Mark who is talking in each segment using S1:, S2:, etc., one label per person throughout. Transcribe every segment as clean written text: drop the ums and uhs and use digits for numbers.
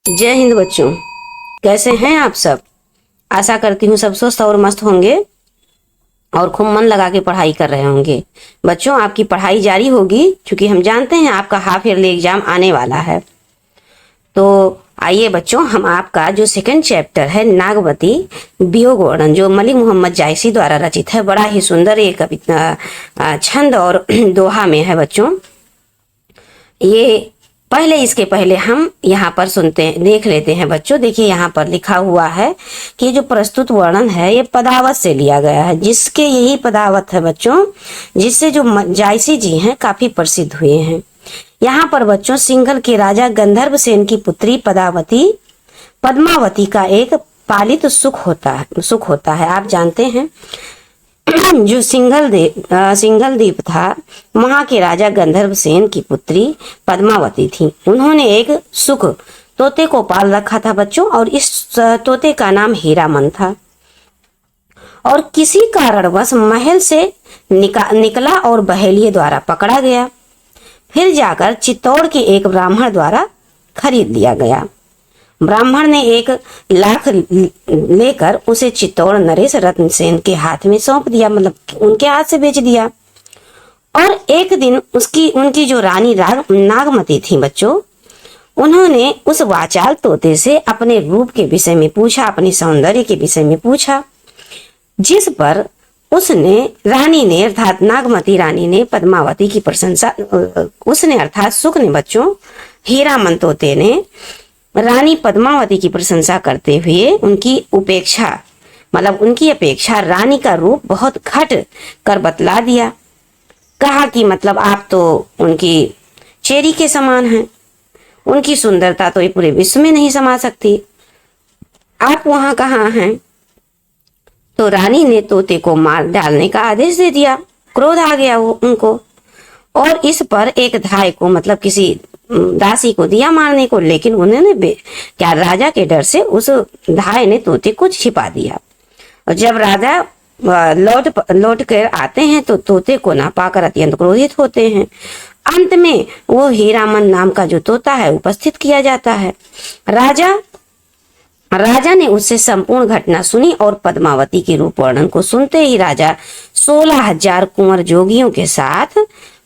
S1: जय हिंद बच्चों। कैसे हैं आप सब। आशा करती हूँ सब स्वस्थ और मस्त होंगे और खूब मन लगा के पढ़ाई कर रहे होंगे। बच्चों, आपकी पढ़ाई जारी होगी क्योंकि हम जानते हैं आपका हाफ ईयरली एग्जाम आने वाला है। तो आइए बच्चों, हम आपका जो सेकंड चैप्टर है नागवती वियोग वर्णन, जो मलिक मोहम्मद जायसी द्वारा रचित है, बड़ा ही सुंदर ये कविता छंद और दोहा में है बच्चों। ये इसके पहले हम यहाँ पर देख लेते हैं बच्चों। देखिए यहाँ पर लिखा हुआ है कि जो प्रस्तुत वर्णन है ये पदावत से लिया गया है, जिसके यही पदावत है बच्चों, जिससे जो जायसी जी हैं काफी प्रसिद्ध हुए हैं। यहाँ पर बच्चों सिंघल के राजा गंधर्व सेन की पुत्री पद्मावती का एक पालित सुख होता है। आप जानते हैं जो सिंघल द्वीप था, वहां के राजा गंधर्व सेन की पुत्री पद्मावती थी। उन्होंने एक सुख तोते को पाल रखा था बच्चों, और इस तोते का नाम हीरामन था। और किसी कारणवश महल से निकला और बहेलिए द्वारा पकड़ा गया। फिर जाकर चित्तौड़ के एक ब्राह्मण द्वारा खरीद लिया गया। ब्राह्मण ने 1 लाख लेकर उसे चित्तौड़ नरेश रत्न सेन के हाथ में सौंप दिया, मतलब उनके हाथ से बेच दिया। और एक दिन उनकी जो रानी नागमती थी बच्चों, उन्होंने उस वाचाल तोते से अपने रूप के विषय में पूछा, अपने सौंदर्य के विषय में पूछा, जिस पर रानी ने अर्थात नागमती रानी ने पद्मावती की प्रशंसा, उसने अर्थात सुख ने बच्चों, हीरामन तोते ने रानी पद्मावती की प्रशंसा करते हुए उनकी अपेक्षा रानी का रूप बहुत घट कर बतला दिया। कहा कि मतलब आप तो उनकी चेरी के समान हैं, उनकी सुंदरता तो ये पूरे विश्व में नहीं समा सकती, आप वहां कहाँ हैं। तो रानी ने तोते को मार डालने का आदेश दे दिया। क्रोध आ गया उनको, और इस पर एक धाय को, मतलब किसी दासी को दिया मारने को, लेकिन उन्होंने राजा के डर से उस धाय ने तोते को छिपा दिया। और जब राजा लौट कर आते हैं तो तोते को ना पाकर अत्यंत क्रोधित होते हैं। अंत में वो हीरामन नाम का जो तोता है उपस्थित किया जाता है। राजा ने उससे संपूर्ण घटना सुनी, और पद्मावती के रूप वर्णन को सुनते ही राजा 16,000 कुंवर जोगियों के साथ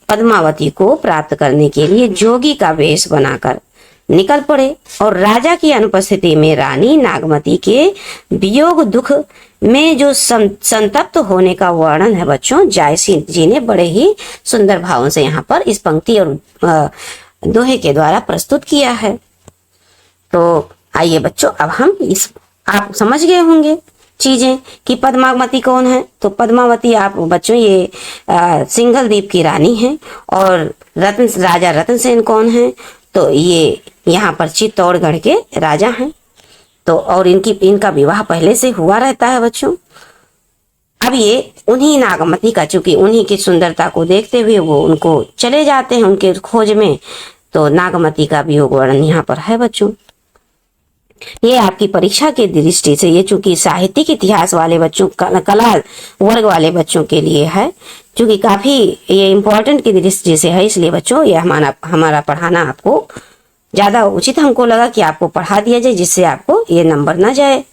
S1: पद्मावती को प्राप्त करने के लिए जोगी का वेश बनाकर निकल पड़े। और राजा की अनुपस्थिति में रानी नागमती के वियोग दुख में जो संतप्त होने का वर्णन है बच्चों, जायसी जी ने बड़े ही सुंदर भावों से यहाँ पर इस पंक्ति और दोहे के द्वारा प्रस्तुत किया है। तो आइए बच्चों, अब हम आप समझ गए होंगे चीजें कि पद्मावती कौन है। तो पद्मावती आप बच्चों ये सिंघल द्वीप की रानी है। और राजा रतन सेन कौन है, तो ये यहाँ पर चित्तौड़गढ़ के राजा हैं। तो और इनका विवाह पहले से हुआ रहता है बच्चों। अब ये उन्हीं नागमती का, चूंकि उन्हीं की सुंदरता को देखते हुए वो उनको चले जाते हैं उनके खोज में। तो नागमती का वियोग वर्णन यहाँ पर है बच्चों। ये आपकी परीक्षा की दृष्टि से, ये चूंकि साहित्यिक इतिहास वाले बच्चों, कला वर्ग वाले बच्चों के लिए है, चूंकि काफी ये इम्पोर्टेंट की दृष्टि से है, इसलिए बच्चों ये हमारा पढ़ाना आपको ज्यादा उचित हमको लगा कि आपको पढ़ा दिया जाए, जिससे आपको ये नंबर ना जाए।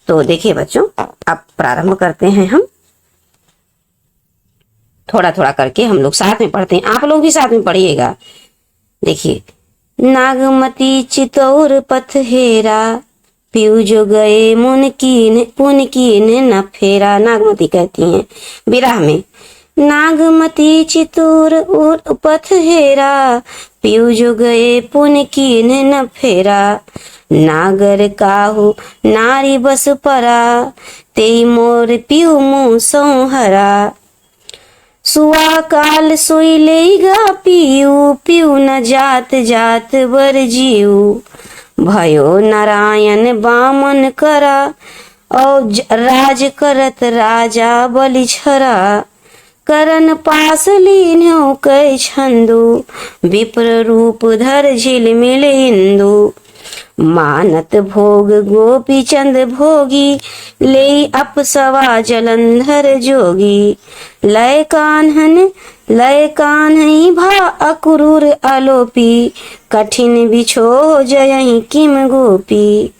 S1: तो देखिए बच्चों, अब प्रारंभ करते हैं हम। थोड़ा थोड़ा करके हम लोग साथ में पढ़ते हैं, आप लोग भी साथ में पढ़िएगा। देखिए, नागमती चितौर पथ हेरा, पीऊ जो गए पुन कीन न फेरा। नागमती कहती हैं विरह में, नागमती चितौर पथ हेरा, पीऊ जो गए पुन कीन न फेरा। नागर काहू नारी बस परा, तेई मोर पीऊ मुँह संहरा। सुआ काल सोई लेगा पीऊ न जात जात बर जीऊ। भयो नारायण बामन करा, और राज करत राजा बलि छरा। करन पास लीन्यो कै छंदु, विप्र रूप धर झिलमिल इंदु। मानत भोग गोपी चंद भोगी, ले अपसवा जलंधर जोगी। लय कान्हई भा अक्रूर आलोपी, कठिन बिछो जयहि किम गोपी,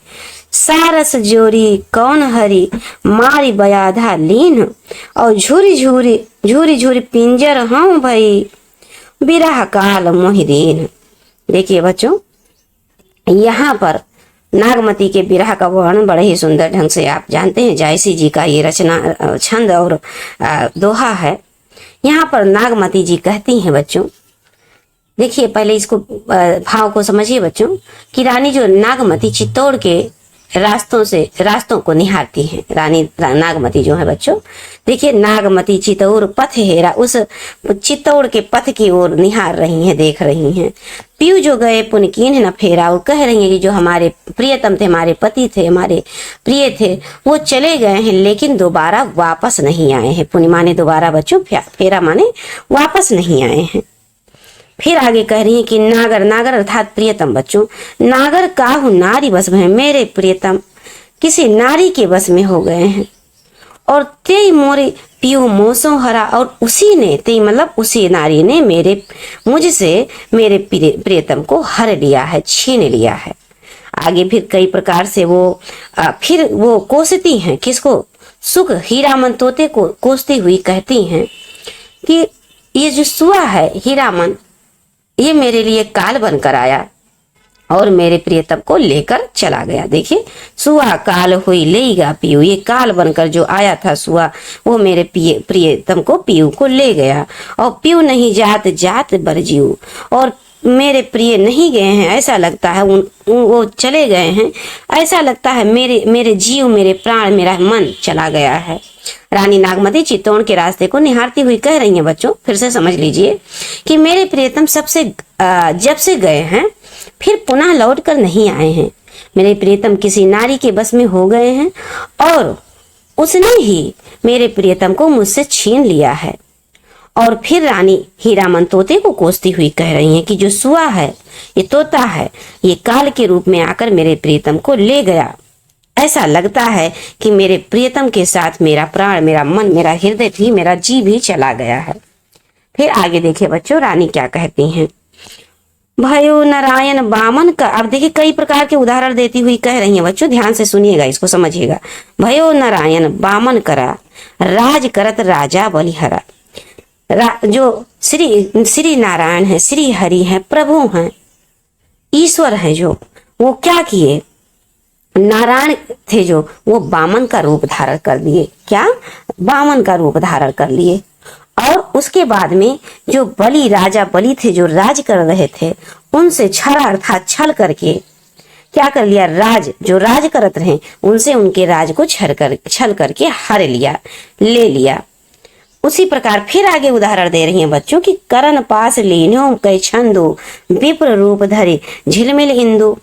S1: सारस जोरी कौन हरि मारी बयाधा लीन, और झूरी झूरी पिंजर हूँ भई बिरह काल मोहिदीन। देखिए बच्चों, यहाँ पर नागमती के विरह का वर्णन बड़े ही सुंदर ढंग से आप जानते हैं, जायसी जी का ये रचना छंद और दोहा है। यहाँ पर नागमती जी कहती हैं बच्चों, देखिए पहले इसको भाव को समझिए बच्चों, कि रानी जो नागमती चित्तौड़ के रास्तों को निहारती हैं। रानी नागमती जो है बच्चों, देखिए नागमती चित्तौड़ पथ हेरा, उस चित्तौड़ के पथ की ओर निहार रही हैं, देख रही हैं। पीयू जो गए पुन कीन्ह न फेरा, वो कह रही हैं कि जो हमारे प्रियतम थे, हमारे पति थे, हमारे प्रिय थे, वो चले गए हैं लेकिन दोबारा वापस नहीं आए हैं। पुनि माने दोबारा बच्चों, फेरा माने वापस नहीं आए हैं। फिर आगे कह रही है कि नागर अर्थात प्रियतम बच्चों, नागर काहू नारी बस में, मेरे प्रियतम किसी नारी के बस में हो गए हैं। और तेई मोरे पियो मोसो हरा, और उसी ने, तेई मतलब उसी नारी ने मुझसे मेरे प्रियतम को हर लिया है, छीन लिया है। आगे फिर कई प्रकार से फिर वो कोसती हैं, किसको? सुख हीरामन तोते को कोसती हुई कहती हैं कि ये जो सुआ है हीरामन, ये मेरे लिए काल बनकर आया और मेरे प्रियतम को लेकर चला गया। देखिए, सुआ काल हुई लेगा पीयू, ये काल बनकर जो आया था सुआ, वो मेरे प्रियतम को पीयू को ले गया। और पीयू नहीं जात जात बरजीऊ, और मेरे प्रिय नहीं गए हैं, ऐसा लगता है वो चले गए हैं, ऐसा लगता है मेरे जीव, मेरे प्राण, मेरा मन चला गया है। रानी नागमती चित्तौड़ के रास्ते को निहारती हुई कह रही हैं बच्चों, फिर से समझ लीजिए कि मेरे प्रियतम जब से गए हैं फिर पुनः लौट कर नहीं आए हैं। मेरे प्रियतम किसी नारी के बस में हो गए हैं और उसने ही मेरे प्रियतम को मुझसे छीन लिया है। और फिर रानी हीरामन तोते को कोसती हुई कह रही हैं कि जो सुआ है, ये तोता है, ये काल के रूप में आकर मेरे प्रियतम को ले गया। ऐसा लगता है कि मेरे प्रियतम के साथ मेरा प्राण, मेरा मन, मेरा हृदय भी, मेरा जी भी चला गया है। फिर आगे देखिए बच्चों, रानी क्या कहती हैं। भयो नारायण बामन का, अब देखिए कई प्रकार के उदाहरण देती हुई कह रही हैं बच्चों, ध्यान से सुनिएगा, इसको समझिएगा। भयो नारायण बामन करा, राज करत राजा बलिहरा। जो श्री नारायण है, श्री हरि है, प्रभु हैं, ईश्वर है, जो वो क्या किए, नारायण थे जो, वो बामन का रूप धारण कर लिए। क्या? बामन का रूप धारण कर लिए। और उसके बाद में जो राजा बलि थे, जो राज कर रहे थे, उनसे छल अर्थात छल करके क्या कर लिया, जो राज करत रहे उनसे उनके राज को छल करके हर लिया, ले लिया। उसी प्रकार फिर आगे उदाहरण दे रही हैं बच्चों कि करण पास लीनो कै छंदो, विप्र रूप धरे झिलमिल इंदु।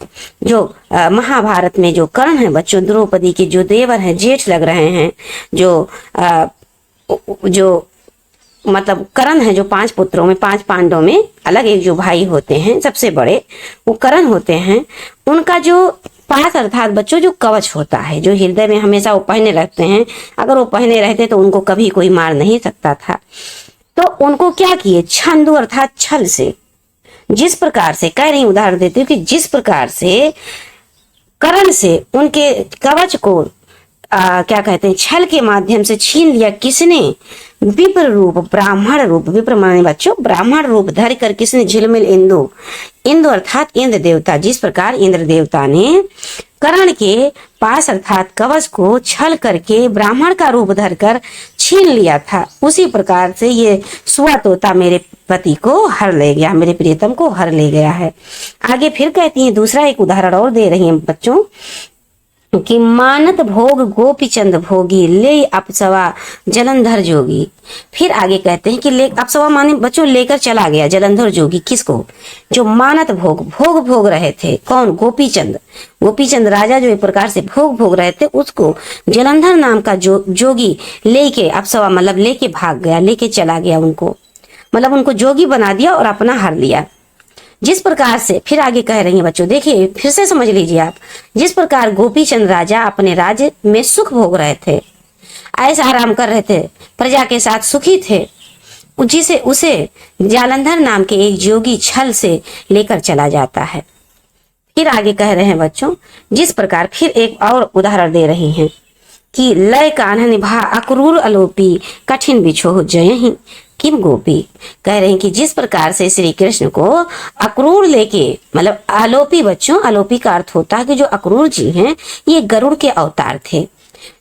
S1: जो महाभारत में जो कर्ण है बच्चों, द्रौपदी के जो देवर हैं, जेठ लग रहे हैं, जो मतलब कर्ण है, जो 5 पुत्रों में, 5 पांडवों में अलग एक जो भाई होते हैं सबसे बड़े, वो कर्ण होते हैं। उनका जो पास अर्थात बच्चों जो कवच होता है, जो हृदय में हमेशा वो पहने रहते हैं, अगर वो पहने रहते तो उनको कभी कोई मार नहीं सकता था। तो उनको क्या किए, छंदु अर्थात छल से, जिस प्रकार से कह रही उदाहरण देती हूँ कि जिस प्रकार से कर्ण से उनके कवच को क्या कहते हैं, छल के माध्यम से छीन लिया। किसने? विप्र रूप, ब्राह्मण रूप, विप्र माने बच्चों ब्राह्मण रूप धर कर किसने, झिलमिल इंदु अर्थात इंद्र देवता। जिस प्रकार इंद्र देवता ने कर्ण के पास अर्थात कवच को छल करके ब्राह्मण का रूप धरकर छीन लिया था, उसी प्रकार से ये सुआ तोता मेरे पति को हर ले गया, मेरे प्रियतम को हर ले गया है। आगे फिर कहती हैं, दूसरा एक उदाहरण और दे रही हैं बच्चों कि मानत भोग गोपी चंद भोगी, ले अप्सवा जलंधर जोगी। फिर आगे कहते हैं कि अप्सवा माने बच्चों लेकर चला गया जलंधर जोगी। किसको? जो मानत भोग रहे थे। कौन? गोपीचंद राजा जो एक प्रकार से भोग रहे थे, उसको जलंधर नाम का जोगी लेके, अप्सवा मतलब लेके भाग गया, लेके चला गया उनको, मतलब उनको जोगी बना दिया और अपना हर लिया। जिस प्रकार से फिर आगे कह रही हैं बच्चों, देखिए फिर से समझ लीजिए आप, जिस प्रकार गोपीचंद राजा अपने राज्य में सुख भोग रहे थे, ऐसा आराम कर रहे थे, प्रजा के साथ सुखी थे, जिसे उसे जालंधर नाम के एक जोगी छल से लेकर चला जाता है। फिर आगे कह रहे हैं बच्चों, जिस प्रकार फिर एक और उदाहरण दे रहे हैं कि लय कान्ह निभा अक्रूर अलोपी कठिन बिछोह जयहि किम गोपी। कह रहे हैं कि जिस प्रकार से श्री कृष्ण को अक्रूर लेके, मतलब आलोपी बच्चों, आलोपी का अर्थ होता है कि जो अक्रूर जी हैं ये गरुड़ के अवतार थे।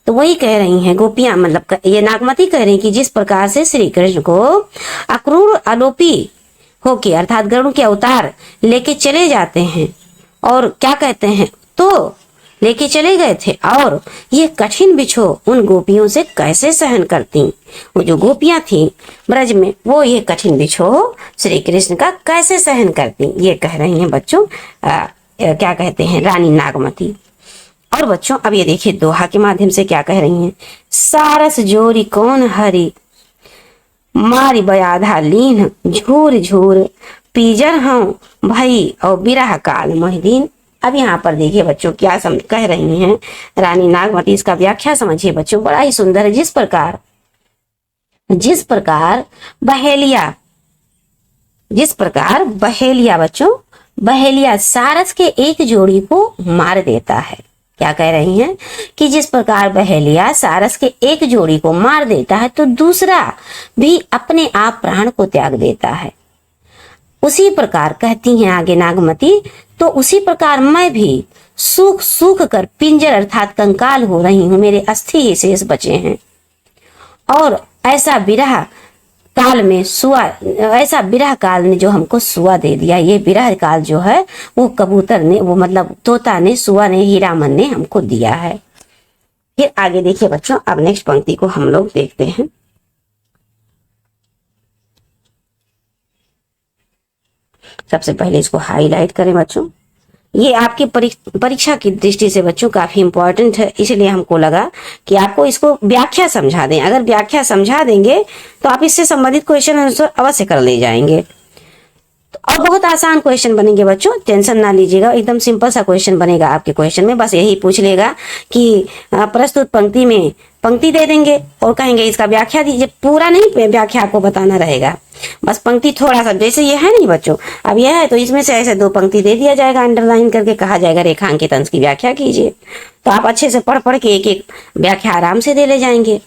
S1: तो वही कह रही हैं गोपियां, मतलब ये नागमती कह रही हैं कि जिस प्रकार से श्री कृष्ण को अक्रूर आलोपी होके अर्थात गरुड़ के अवतार लेके चले जाते हैं और क्या कहते हैं तो लेके चले गए थे, और ये कठिन बिछो उन गोपियों से कैसे सहन करती। वो जो गोपियां थी ब्रज में, वो ये कठिन बिछो श्री कृष्ण का कैसे सहन करती, ये कह रही हैं बच्चों क्या कहते हैं रानी नागमती। और बच्चों अब ये देखिए दोहा के माध्यम से क्या कह रही हैं, सारस जोरी कौन हरी मारी बयाधा लीन झूर झूर पीजर हूँ भई और बिरह काल मोहिदीन। अब यहाँ पर देखिए बच्चों क्या कह रही हैं रानी नागमती, इसका व्याख्या समझिए बच्चों, बड़ा ही सुंदर है। जिस प्रकार बहेलिया बच्चों, बहेलिया सारस के एक जोड़ी को मार देता है। क्या कह रही हैं कि जिस प्रकार बहेलिया सारस के एक जोड़ी को मार देता है तो दूसरा भी अपने आप प्राण को त्याग देता है। उसी प्रकार कहती हैं आगे नागमती, तो उसी प्रकार मैं भी सूख सूख कर पिंजर अर्थात कंकाल हो रही हूं, मेरे अस्थि ही शेष बचे हैं। और ऐसा बिरह काल ने जो हमको सुआ दे दिया, ये बिरह काल जो है वो कबूतर ने, वो मतलब तोता ने, सुआ ने, हीरामन ने हमको दिया है। फिर आगे देखिए बच्चों, अब नेक्स्ट पंक्ति को हम लोग देखते हैं। सबसे पहले इसको हाईलाइट करें बच्चों, ये आपके परीक्षा की दृष्टि से बच्चों काफी इंपॉर्टेंट है, इसलिए हमको लगा कि आपको इसको व्याख्या समझा दें। अगर व्याख्या समझा देंगे तो आप इससे संबंधित क्वेश्चन आंसर अवश्य कर ले जाएंगे। और बहुत आसान क्वेश्चन बनेंगे बच्चों, टेंशन ना लीजिएगा, एकदम सिंपल सा क्वेश्चन बनेगा आपके क्वेश्चन में। बस यही पूछ लेगा कि प्रस्तुत पंक्ति में पंक्ति दे देंगे और कहेंगे इसका व्याख्या दीजिए। पूरा नहीं व्याख्या आपको बताना रहेगा, बस पंक्ति थोड़ा सा, जैसे ये है नहीं बच्चों, अब यह है तो इसमें से ऐसे 2 पंक्ति दे दिया जाएगा, अंडरलाइन करके कहा जाएगा रेखांकित अंश की व्याख्या कीजिए। तो आप अच्छे से पढ़ के एक एक व्याख्या आराम से दे ले जाएंगे।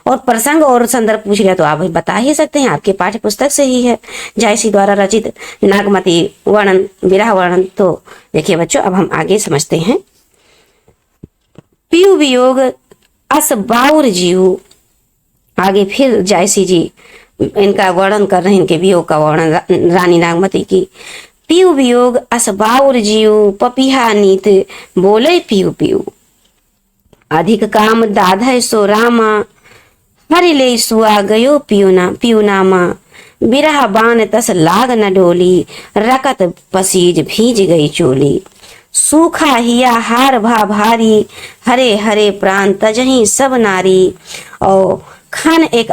S1: और प्रसंग और संदर्भ पूछ लिया तो आप बता ही सकते हैं, आपके पाठ्य पुस्तक से ही है, जायसी द्वारा रचित नागमती वर्णन, विरह वर्णन। तो देखिए बच्चों अब हम आगे समझते हैं। पीयू वियोग अस बाउर जीव, आगे फिर जायसी जी इनका वर्णन कर रहे हैं, इनके वियोग का वर्णन रानी नागमती की। पीयू वियोग अस बाउर जीव पपीहा नीत बोले पीयू पीयू, अधिक काम दाधय सो रामा हरि ले सुआ गयो पियुनामा, बिरह बान तस लाग न डोली रकत पसीज भीज गई चोली, सूखा हिया हार भा भारी हरे हरे प्राण तजही सब नारी, और खन एक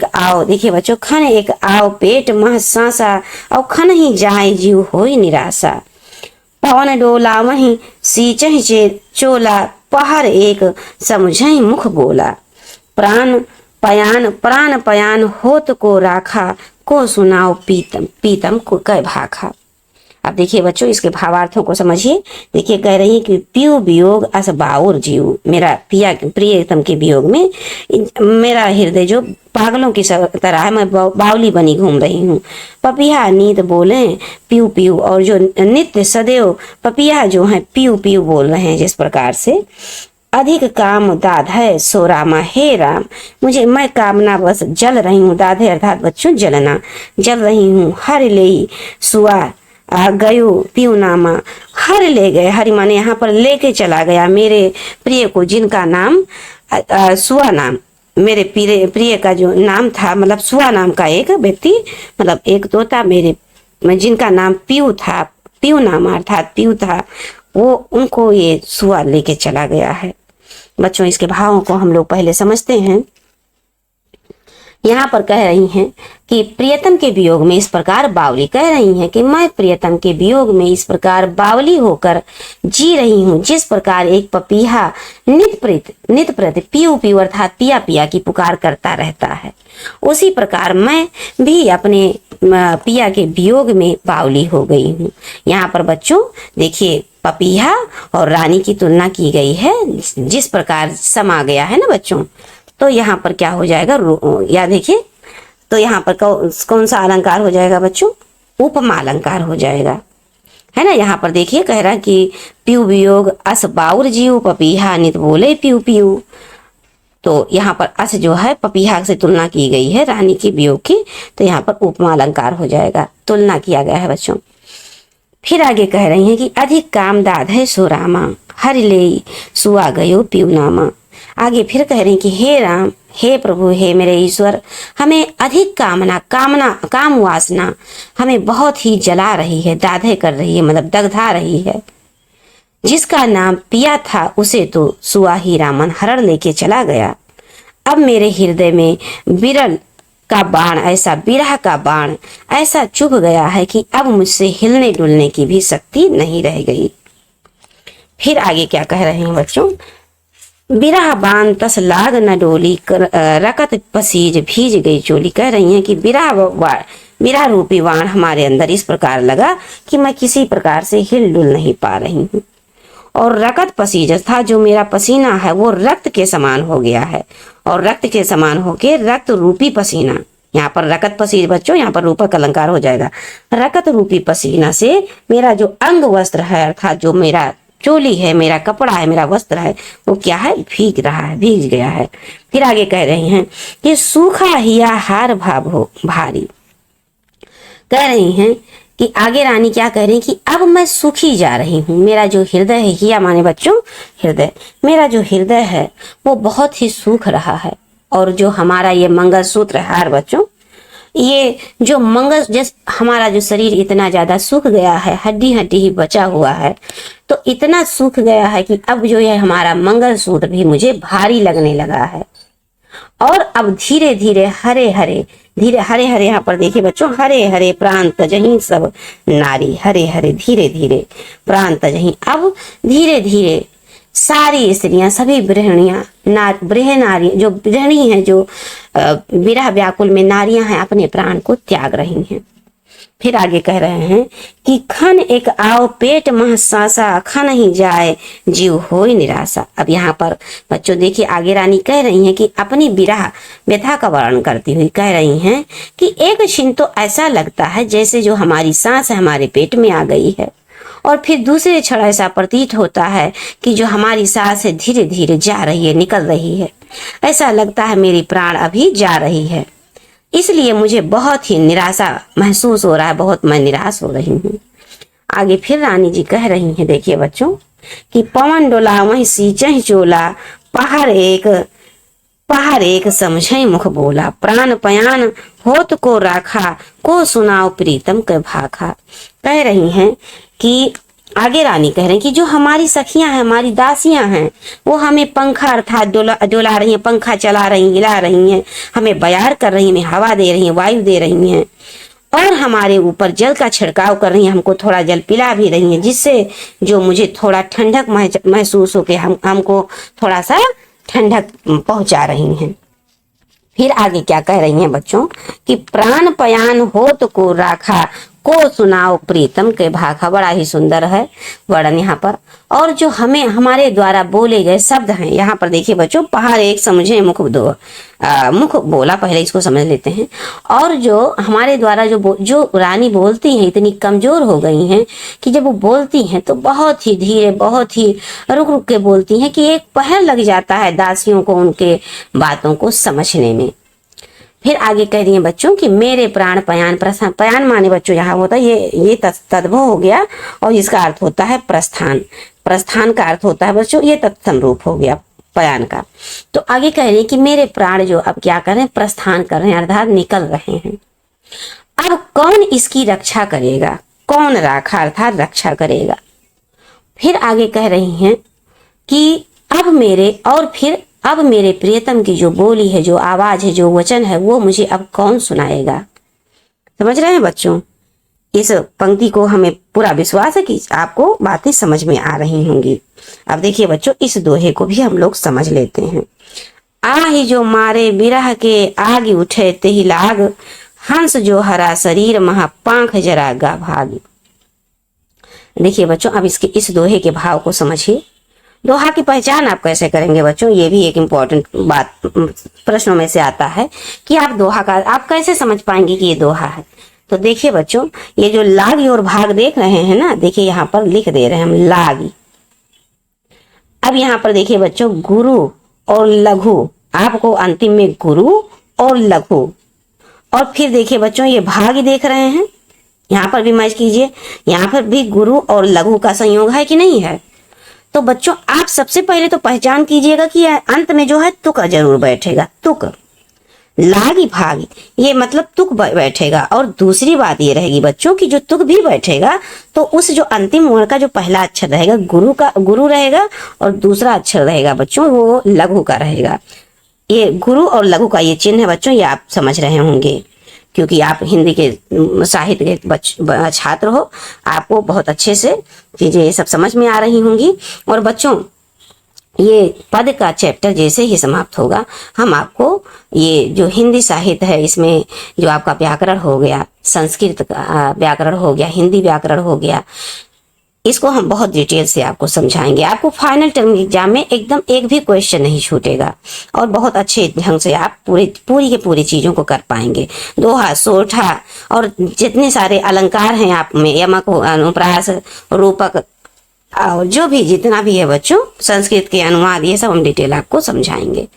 S1: आओ देखिए बच्चों, खन एक आओ पेट मह सांसा, और खन ही जाए जीव होई निराशा, पवन डोला वहीं सींचहि चोला, पहर एक समझहि मुख बोला, प्राण पयान होत को राखा, को सुनाओ पीतम को कै भाखा। अब देखिए बच्चों इसके भावार्थों को समझिए। देखिए कह रही है कि पीयू वियोग अस बाउर जीव, मेरा प्रियतम के वियोग में मेरा हृदय जो पागलों की तरह है, मैं बावली बनी घूम रही हूँ। पपिया नींद बोले पीयू पीयू, और जो नित्य सदैव पपिया जो है पीयू पीयू बोल रहे हैं, जिस प्रकार से अधिक काम दाधय सो रामा, हे राम मैं कामना बस जल रही हूँ, दाधे अर्थात बच्चों जलना, जल रही हूँ। हर ले सुआ गयो पियुनामा, हर ले गए, हरि माने यहाँ पर लेके चला गया मेरे प्रिय को, जिनका नाम सुआ नाम, मेरे प्रिय का जो नाम था, मतलब सुआ नाम का एक व्यक्ति, मतलब एक तोता मेरे, जिनका नाम पीयू था, पियुनामा अर्थात पीयू था, वो उनको ये सुआ लेके चला गया है। बच्चों इसके भावों को हम लोग पहले समझते हैं। यहाँ पर कह रही हैं कि प्रियतम के वियोग में इस प्रकार बावली, कह रही हैं कि मैं प्रियतम के वियोग में इस प्रकार बावली होकर जी रही हूँ, जिस प्रकार एक पपीहा नित प्रति पीयू पीयू अर्थात पिया पिया की पुकार करता रहता है। उसी प्रकार मैं भी अपने पिया के वियोग में बावली हो गई हूँ। यहाँ पर बच्चों देखिए पपीहा और रानी की तुलना की गई है, जिस प्रकार समा गया है ना बच्चों। तो यहाँ पर क्या हो जाएगा, या देखिए तो यहाँ पर कौन सा अलंकार हो जाएगा बच्चों, उपमा अलंकार हो जाएगा, है ना। यहाँ पर देखिए कह रहा है कि पीऊ वियोग अस बाउर जीव पपीहा नित बोले पीऊ पीऊ। तो यहाँ पर अस जो है पपीहा से तुलना की गई है रानी के वियोग की, तो यहाँ पर उपमा अलंकार हो जाएगा, तुलना किया गया है बच्चों। फिर आगे कह रही हैं कि अधिक काम दाध है सोरामा हरि ले सुआ गयो पीऊनामा। आगे फिर कह रही हैं कि हे राम, हे प्रभु, हे मेरे ईश्वर, हमें अधिक काम वासना हमें बहुत ही जला रही है, दाधे कर रही है, मतलब दग्धा रही है। जिसका नाम पिया था उसे तो सुआ ही रामन हरण लेके चला गया। अब मेरे हृदय में विरल का बाण, ऐसा विरह का बाण ऐसा चुभ गया है कि अब मुझसे हिलने डुलने की भी शक्ति नहीं रह गई। फिर आगे क्या कह रहे हैं बच्चों, बिरह बाण तस लाग न डोली रकत पसीज भीज गई चोली। कह रही हैं कि बिरह रूपी बाण हमारे अंदर इस प्रकार लगा कि मैं किसी प्रकार से हिल डुल नहीं पा रही हूँ, और रकत पसीज था, जो मेरा पसीना है वो रक्त के समान हो गया है, और रक्त के समान होके रक्त रूपी पसीना, यहाँ पर रकत पसीज बच्चों यहाँ पर रूपक अलंकार हो जाएगा। रकत रूपी पसीना से मेरा जो अंग वस्त्र है, अर्थात जो मेरा चोली है, मेरा कपड़ा है, मेरा वस्त्र है, वो क्या है, भीग रहा है, भीग गया है। फिर आगे कह रही हैं कि सूखा हिया हार भाव हो भारी। कह रही हैं कि आगे रानी क्या कह रही कि अब मैं सूखी जा रही हूँ, मेरा जो हृदय है, हिया माने बच्चों हृदय, मेरा जो हृदय है वो बहुत ही सूख रहा है। और जो हमारा ये मंगलसूत्र हार बच्चों, ये जो हमारा जो शरीर इतना ज्यादा सूख गया है, हड्डी हड्डी ही बचा हुआ है, तो इतना सूख गया है कि अब जो है हमारा मंगलसूत्र भी मुझे भारी लगने लगा है। और अब धीरे धीरे हरे हरे यहाँ पर देखिए बच्चों, हरे हरे प्रांत जहीं सब नारी, हरे हरे धीरे धीरे प्रांत जहीं, अब धीरे धीरे सारी स्त्रियां, सभी नारी जो गृहिणी हैं, जो विरह व्याकुल में नारियां हैं, अपने प्राण को त्याग रही हैं। फिर आगे कह रहे हैं कि खन एक आओ पेट मह सासा खन ही जाए जीव होई निराशा। अब यहाँ पर बच्चों देखिए आगे रानी कह रही हैं कि अपनी विरह व्यथा का वर्णन करती हुई कह रही हैं कि एक क्षण तो ऐसा लगता है जैसे जो हमारी सांस है हमारे पेट में आ गई है, और फिर दूसरे क्षण ऐसा प्रतीत होता है कि जो हमारी सांस है धीरे धीरे जा रही है, निकल रही है, ऐसा लगता है मेरी प्राण अभी जा रही है। इसलिए मुझे बहुत ही निराशा महसूस हो रहा है, बहुत मैं निराश हो रही हूँ। आगे फिर रानी जी कह रही हैं देखिए बच्चों कि पवन डोला वही सींचहि चोला पहाड़ एक समझे मुख बोला, प्राण पयान होत को राखा को सुनाओ प्रीतम के भाखा। कह रही हैं कि आगे रानी कह रहे हैं कि जो हमारी सखियां हैं, हमारी दासियां हैं, वो हमें पंखा अर्थात डोला रही हैं, पंखा चला रही, हिला रही हैं, हमें बयार कर रही हैं, हवा दे रही हैं, वायु दे रही हैं, और हमारे ऊपर जल का छिड़काव कर रही हैं, हमको थोड़ा जल पिला भी रही हैं, जिससे जो मुझे थोड़ा ठंडक महसूस हो के हमको थोड़ा सा ठंडक पहुंचा रही हैं। फिर आगे क्या कह रही हैं बच्चों कि प्राण पयान होत को राखा को सुनाओ प्रीतम के भाखा। बड़ा ही सुंदर है वर्णन यहाँ पर। और जो हमारे द्वारा बोले गए शब्द हैं, यहाँ पर देखिए बच्चों, पहाड़ एक समझे मुख बोला, पहले इसको समझ लेते हैं। और जो हमारे द्वारा जो रानी बोलती हैं इतनी कमजोर हो गई हैं कि जब वो बोलती हैं तो बहुत ही धीरे, बहुत ही रुक रुक के बोलती हैं कि एक पहर लग जाता है दासियों को उनके बातों को समझने में। फिर आगे कह रही हैं बच्चों कि मेरे प्राण पयान, पयान माने बच्चों यहाँ होता है ये तद्भव हो गया, और इसका अर्थ होता है प्रस्थान। प्रस्थान का अर्थ होता है बच्चों ये तत्सम रूप हो गया पयान का। तो आगे कह रही हैं कि मेरे प्राण जो अब क्या कर रहे हैं, प्रस्थान कर रहे हैं, अर्थात निकल रहे हैं। अब कौन इसकी रक्षा करेगा, कौन राखा अर्थात रक्षा करेगा। फिर आगे कह रही हैं कि अब मेरे प्रियतम की जो बोली है, जो आवाज है, जो वचन है, वो मुझे अब कौन सुनाएगा। समझ रहे हैं बच्चों, इस पंक्ति को हमें पूरा विश्वास है कि आपको बातें समझ में आ रही होंगी। अब देखिए बच्चों, इस दोहे को भी हम लोग समझ लेते हैं। आहि जो मारे बिरह के आग उठे तेहि लाग, हंस जो हरा शरीर महा पांख जरा गा भाग। देखिए बच्चों, अब इसके इस दोहे के भाव को समझिए। दोहा की पहचान आप कैसे करेंगे बच्चों, ये भी एक इम्पोर्टेंट बात प्रश्नों में से आता है कि आप दोहा का आप कैसे समझ पाएंगे कि ये दोहा है। तो देखिए बच्चों, ये जो लागी और भाग देख रहे हैं ना, देखिए यहाँ पर लिख दे रहे हैं हम लागी। अब यहाँ पर देखिए बच्चों, गुरु और लघु, आपको अंतिम में गुरु और लघु, और फिर देखिए बच्चों ये भाग देख रहे हैं, यहाँ पर भी मैच कीजिए, यहाँ पर भी गुरु और लघु का संयोग है कि नहीं है। तो बच्चों आप सबसे पहले तो पहचान कीजिएगा कि अंत में जो है तुक जरूर बैठेगा, तुक। लागी भागी ये मतलब तुक बैठेगा। और दूसरी बात ये रहेगी बच्चों कि जो तुक भी बैठेगा तो उस जो अंतिम वर्ण का जो पहला अक्षर रहेगा गुरु रहेगा, और दूसरा अक्षर रहेगा बच्चों वो लघु का रहेगा। ये गुरु और लघु का ये चिन्ह है बच्चों, ये आप समझ रहे होंगे क्योंकि आप हिंदी के साहित्य के छात्र हो, आपको बहुत अच्छे से चीजें ये सब समझ में आ रही होंगी। और बच्चों ये पद का चैप्टर जैसे ही समाप्त होगा, हम आपको ये जो हिंदी साहित्य है इसमें जो आपका व्याकरण हो गया, संस्कृत का व्याकरण हो गया, हिंदी व्याकरण हो गया, इसको हम बहुत डिटेल से आपको समझाएंगे। आपको फाइनल टर्म एग्जाम में एकदम एक भी क्वेश्चन नहीं छूटेगा और बहुत अच्छे ढंग से आप पूरी के पूरी चीजों को कर पाएंगे। दोहा, सोठा और जितने सारे अलंकार हैं आप में, यमक, अनुप्रास, रूपक और जो भी जितना भी है बच्चों, संस्कृत के अनुवाद, ये सब हम डिटेल आपको समझाएंगे।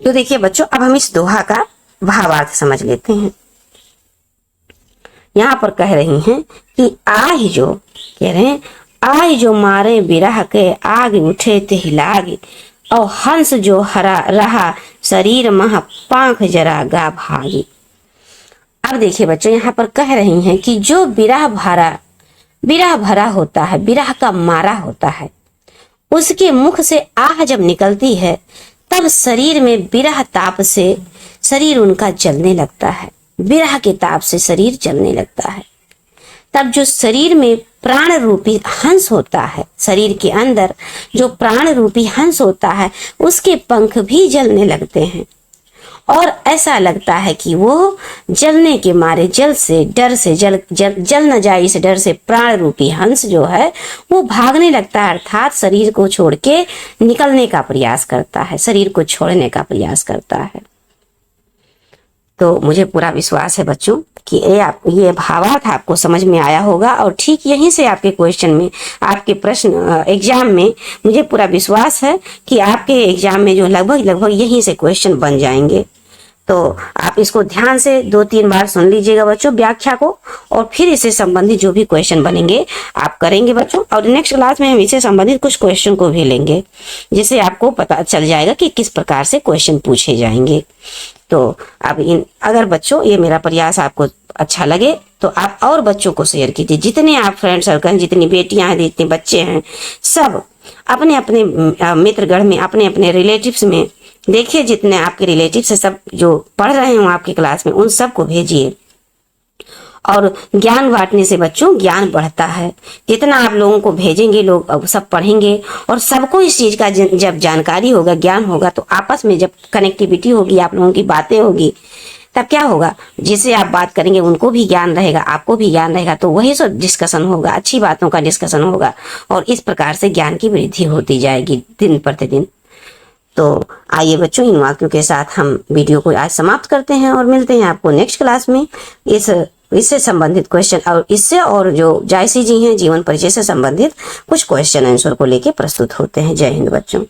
S1: तो देखिए बच्चों, अब हम इस दोहा का भावार्थ समझ लेते हैं। यहाँ पर कह रही हैं कि आहि जो, कह रहे हैं आहि जो मारे बिरह के आग उठे तेहि लाग, और हंस जो हरा रहा शरीर मह पांख जरा गा भागी। अब देखिए बच्चों, यहाँ पर कह रही हैं कि जो बिरह भरा होता है, बिरह का मारा होता है, उसके मुख से आह जब निकलती है तब शरीर में बिरह ताप से शरीर उनका जलने लगता है, बिरह के ताप से शरीर जलने लगता है। तब जो शरीर में प्राण रूपी हंस होता है, शरीर के अंदर जो प्राण रूपी हंस होता है, उसके पंख भी जलने लगते हैं और ऐसा लगता है कि वो जलने के मारे जल से जल न जाए इस डर से प्राण रूपी हंस जो है वो भागने लगता है, अर्थात शरीर को छोड़ के निकलने का प्रयास करता है, शरीर को छोड़ने का प्रयास करता है। तो मुझे पूरा विश्वास है बच्चों कि ये भावार्थ आपको समझ में आया होगा और ठीक यहीं से आपके क्वेश्चन में, आपके प्रश्न एग्जाम में मुझे पूरा विश्वास है कि आपके एग्जाम में जो लगभग यहीं से क्वेश्चन बन जाएंगे। तो आप इसको ध्यान से 2-3 बार सुन लीजिएगा बच्चों व्याख्या को, और फिर इससे संबंधित जो भी क्वेश्चन बनेंगे आप करेंगे बच्चों। और नेक्स्ट क्लास में हम इससे संबंधित कुछ क्वेश्चन को भी लेंगे जिससे आपको पता चल जाएगा कि किस प्रकार से क्वेश्चन पूछे जाएंगे। तो अब अगर बच्चों ये मेरा प्रयास आपको अच्छा लगे तो आप और बच्चों को शेयर कीजिए, जितने आप फ्रेंड सर्कल, जितनी बेटियां हैं, जितने बच्चे हैं, सब अपने अपने मित्रगण में, अपने अपने रिलेटिव्स में देखिए, जितने आपके रिलेटिव्स है सब जो पढ़ रहे हो आपकी क्लास में, उन सबको भेजिए। और ज्ञान बांटने से बच्चों ज्ञान बढ़ता है। जितना आप लोगों को भेजेंगे लोग सब पढ़ेंगे और सबको इस चीज का जब जानकारी होगा, ज्ञान होगा, तो आपस में जब कनेक्टिविटी होगी, आप लोगों की बातें होगी, तब क्या होगा, जिससे आप बात करेंगे उनको भी ज्ञान रहेगा, आपको भी ज्ञान रहेगा, तो वही सब डिस्कशन होगा, अच्छी बातों का डिस्कशन होगा और इस प्रकार से ज्ञान की वृद्धि होती जाएगी दिन प्रतिदिन। तो आइए बच्चों, इन वाक्यों के साथ हम वीडियो को आज समाप्त करते हैं और मिलते हैं आपको नेक्स्ट क्लास में इससे संबंधित क्वेश्चन और इससे और जो जायसी जी हैं जीवन परिचय से संबंधित कुछ क्वेश्चन आंसर को लेके प्रस्तुत होते हैं। जय हिंद बच्चों।